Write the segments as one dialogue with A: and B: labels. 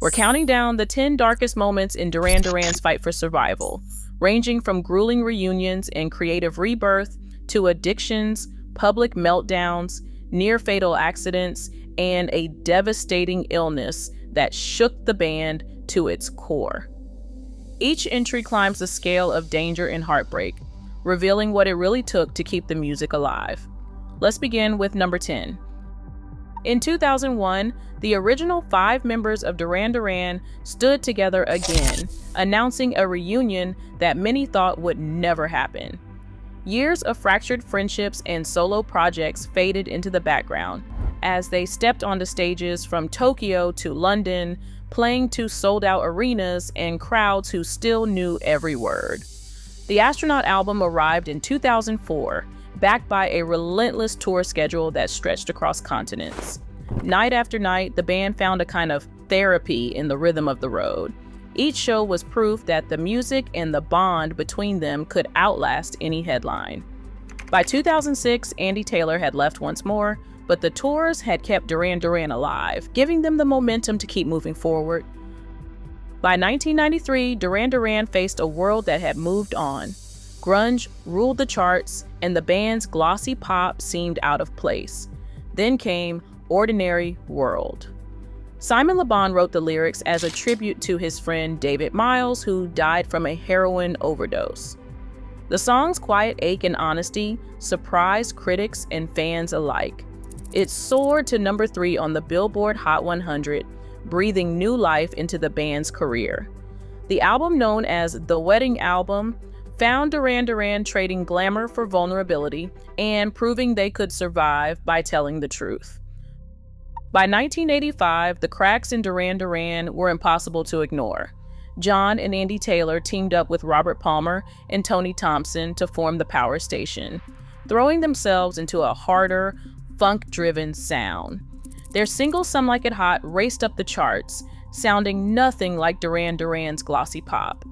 A: We're counting down the 10 darkest moments in Duran Duran's fight for survival, ranging from grueling reunions and creative rebirth to addictions, public meltdowns, near-fatal accidents, and a devastating illness that shook the band to its core. Each entry climbs the scale of danger and heartbreak, revealing what it really took to keep the music alive. Let's begin with number 10. In 2001, the original 5 members of Duran Duran stood together again, announcing a reunion that many thought would never happen. Years of fractured friendships and solo projects faded into the background as they stepped onto stages from Tokyo to London, playing to sold-out arenas and crowds who still knew every word. The Astronaut album arrived in 2004, backed by a relentless tour schedule that stretched across continents. Night after night, the band found a kind of therapy in the rhythm of the road. Each show was proof that the music and the bond between them could outlast any headline. By 2006, Andy Taylor had left once more, but the tours had kept Duran Duran alive, giving them the momentum to keep moving forward. By 1993, Duran Duran faced a world that had moved on. Grunge ruled the charts, and the band's glossy pop seemed out of place. Then came Ordinary World. Simon Le Bon wrote the lyrics as a tribute to his friend David Miles, who died from a heroin overdose. The song's quiet ache and honesty surprised critics and fans alike. It soared to number 3 on the Billboard Hot 100, breathing new life into the band's career. The album, known as The Wedding Album, found Duran Duran trading glamour for vulnerability and proving they could survive by telling the truth. By 1985, the cracks in Duran Duran were impossible to ignore. John and Andy Taylor teamed up with Robert Palmer and Tony Thompson to form the Power Station, throwing themselves into a harder, funk-driven sound. Their single Some Like It Hot raced up the charts, sounding nothing like Duran Duran's glossy pop.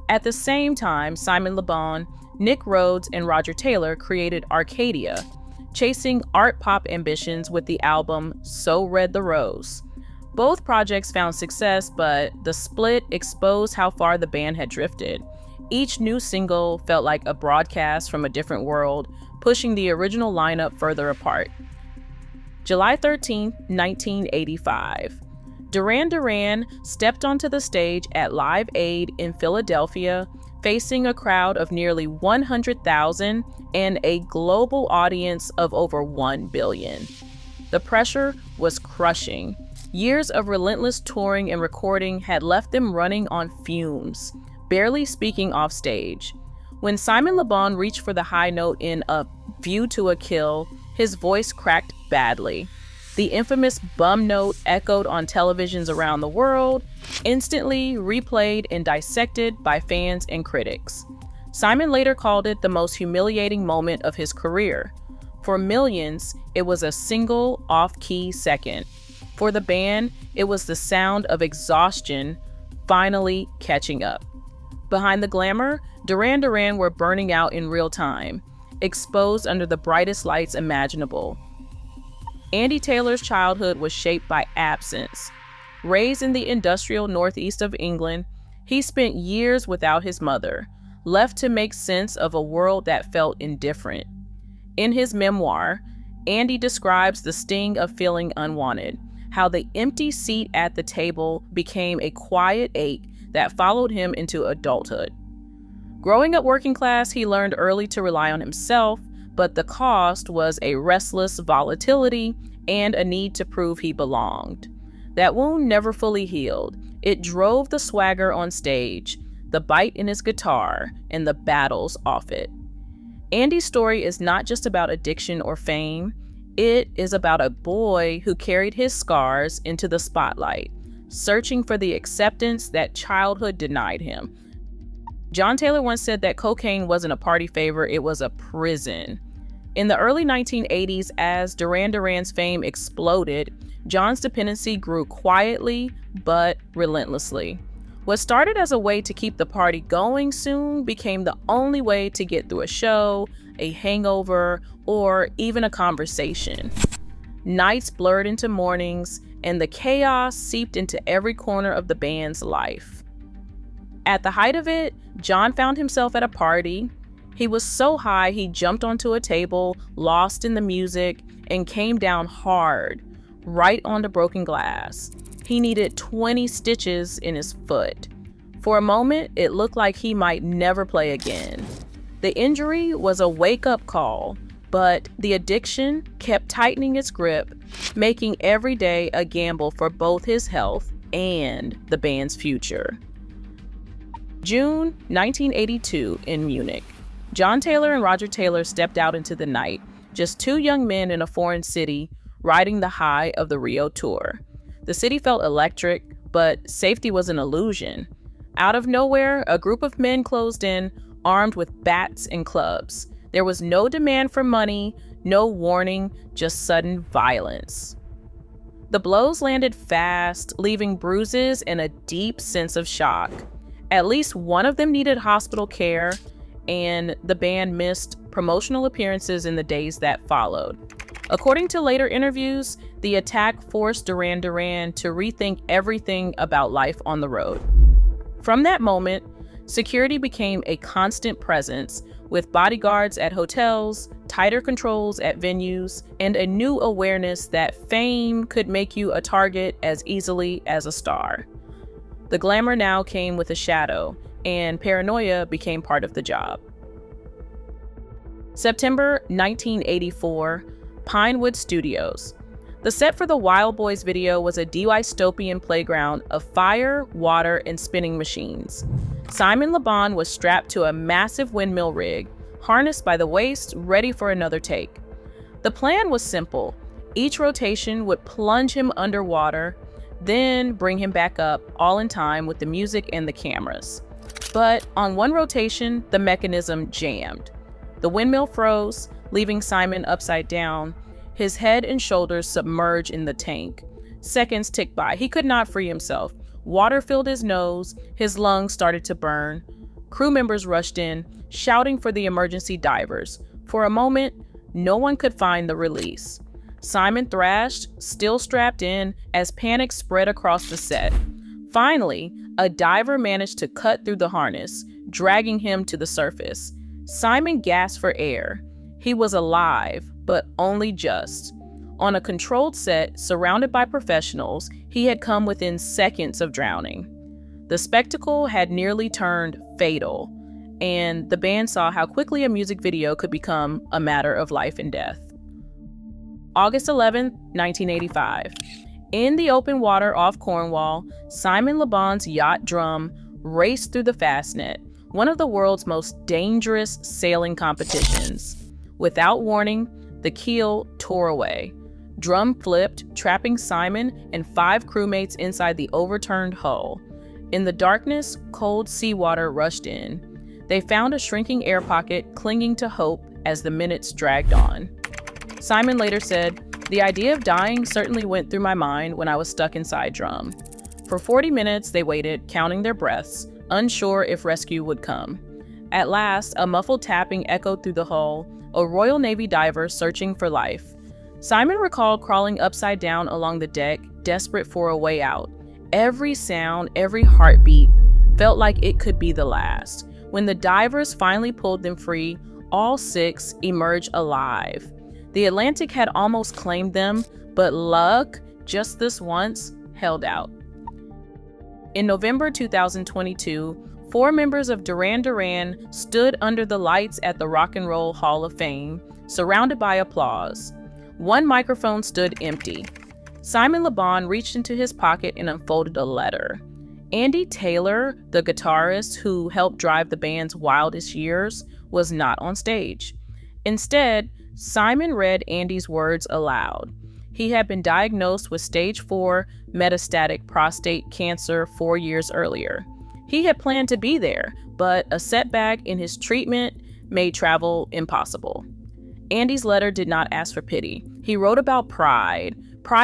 A: At the same time, Simon Le Bon, Nick Rhodes, and Roger Taylor created Arcadia, chasing art pop ambitions with the album So Red the Rose. Both projects found success, but the split exposed how far the band had drifted. Each new single felt like a broadcast from a different world, pushing the original lineup further apart. July 13, 1985. Duran Duran stepped onto the stage at Live Aid in Philadelphia, facing a crowd of nearly 100,000 and a global audience of over 1 billion. The pressure was crushing. Years of relentless touring and recording had left them running on fumes, barely speaking off stage. When Simon Le Bon reached for the high note in A View to a Kill, his voice cracked badly. The infamous bum note echoed on televisions around the world, instantly replayed and dissected by fans and critics. Simon later called it the most humiliating moment of his career. For millions, it was a single off-key second. For the band, it was the sound of exhaustion finally catching up. Behind the glamour, Duran Duran were burning out in real time, exposed under the brightest lights imaginable. Andy Taylor's childhood was shaped by absence. Raised in the industrial northeast of England, he spent years without his mother, left to make sense of a world that felt indifferent. In his memoir, Andy describes the sting of feeling unwanted, how the empty seat at the table became a quiet ache that followed him into adulthood. Growing up working class, he learned early to rely on himself, but the cost was a restless volatility and a need to prove he belonged. That wound never fully healed. It drove the swagger on stage, the bite in his guitar, and the battles off it. Andy's story is not just about addiction or fame. It is about a boy who carried his scars into the spotlight, searching for the acceptance that childhood denied him. John Taylor once said that cocaine wasn't a party favor, it was a prison. In the early 1980s, as Duran Duran's fame exploded, John's dependency grew quietly but relentlessly. What started as a way to keep the party going soon became the only way to get through a show, a hangover, or even a conversation. Nights blurred into mornings, and the chaos seeped into every corner of the band's life. At the height of it, John found himself at a party. He was so high he jumped onto a table, lost in the music, and came down hard, right onto broken glass. He needed 20 stitches in his foot. For a moment, it looked like he might never play again. The injury was a wake-up call, but the addiction kept tightening its grip, making every day a gamble for both his health and the band's future. June 1982 in Munich. John Taylor and Roger Taylor stepped out into the night, just two young men in a foreign city, riding the high of the Rio tour. The city felt electric, but safety was an illusion. Out of nowhere, a group of men closed in, armed with bats and clubs. There was no demand for money, no warning, just sudden violence. The blows landed fast, leaving bruises and a deep sense of shock. At least one of them needed hospital care, and the band missed promotional appearances in the days that followed. According to later interviews, the attack forced Duran Duran to rethink everything about life on the road. From that moment, security became a constant presence, with bodyguards at hotels, tighter controls at venues, and a new awareness that fame could make you a target as easily as a star. The glamour now came with a shadow, and paranoia became part of the job. September 1984, Pinewood Studios. The set for the Wild Boys video was a dystopian playground of fire, water, and spinning machines. Simon Le Bon was strapped to a massive windmill rig, harnessed by the waist, ready for another take. The plan was simple. Each rotation would plunge him underwater, then bring him back up, all in time with the music and the cameras. But on one rotation, the mechanism jammed. The windmill froze, leaving Simon upside down, his head and shoulders submerged in the tank. Seconds ticked by. He could not free himself. Water filled his nose, his lungs started to burn. Crew members rushed in, shouting for the emergency divers. For a moment, no one could find the release. Simon thrashed, still strapped in, as panic spread across the set. Finally, a diver managed to cut through the harness, dragging him to the surface. Simon gasped for air. He was alive, but only just. On a controlled set, surrounded by professionals, he had come within seconds of drowning. The spectacle had nearly turned fatal, and the band saw how quickly a music video could become a matter of life and death. August 11, 1985. In the open water off Cornwall, Simon Le Bon's yacht Drum raced through the Fastnet, one of the world's most dangerous sailing competitions. Without warning, the keel tore away. Drum flipped, trapping Simon and 5 crewmates inside the overturned hull. In the darkness, cold seawater rushed in. They found a shrinking air pocket, clinging to hope as the minutes dragged on. Simon later said, "The idea of dying certainly went through my mind when I was stuck inside Drum." For 40 minutes, they waited, counting their breaths, unsure if rescue would come. At last, a muffled tapping echoed through the hull, a Royal Navy diver searching for life. Simon recalled crawling upside down along the deck, desperate for a way out. Every sound, every heartbeat felt like it could be the last. When the divers finally pulled them free, all 6 emerged alive. The Atlantic had almost claimed them, but luck, just this once, held out. In November 2022, 4 members of Duran Duran stood under the lights at the Rock and Roll Hall of Fame, surrounded by applause. One microphone stood empty. Simon Le Bon reached into his pocket and unfolded a letter. Andy Taylor, the guitarist who helped drive the band's wildest years, was not on stage. Instead, Simon read Andy's words aloud. He had been diagnosed with stage 4 metastatic prostate cancer 4 years earlier. He had planned to be there, but a setback in his treatment made travel impossible. Andy's letter did not ask for pity. He wrote about pride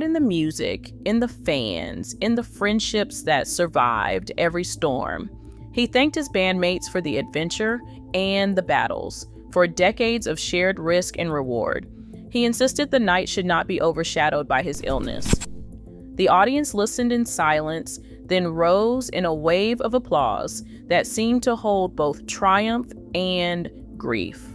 A: in the music, in the fans, in the friendships that survived every storm. He thanked his bandmates for the adventure and the battles, for decades of shared risk and reward. He insisted the night should not be overshadowed by his illness. The audience listened in silence, then rose in a wave of applause that seemed to hold both triumph and grief.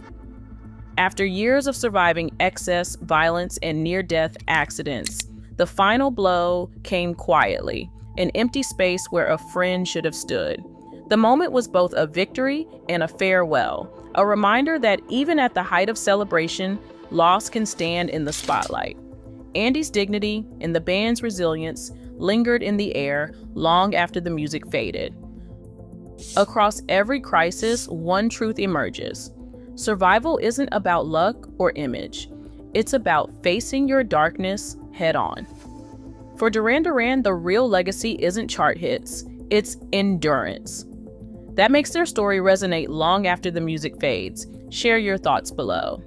A: After years of surviving excess, violence, and near-death accidents, the final blow came quietly, an empty space where a friend should have stood. The moment was both a victory and a farewell, a reminder that even at the height of celebration, loss can stand in the spotlight. Andy's dignity and the band's resilience lingered in the air long after the music faded. Across every crisis, one truth emerges. Survival isn't about luck or image. It's about facing your darkness head on. For Duran Duran, the real legacy isn't chart hits, it's endurance. That makes their story resonate long after the music fades. Share your thoughts below.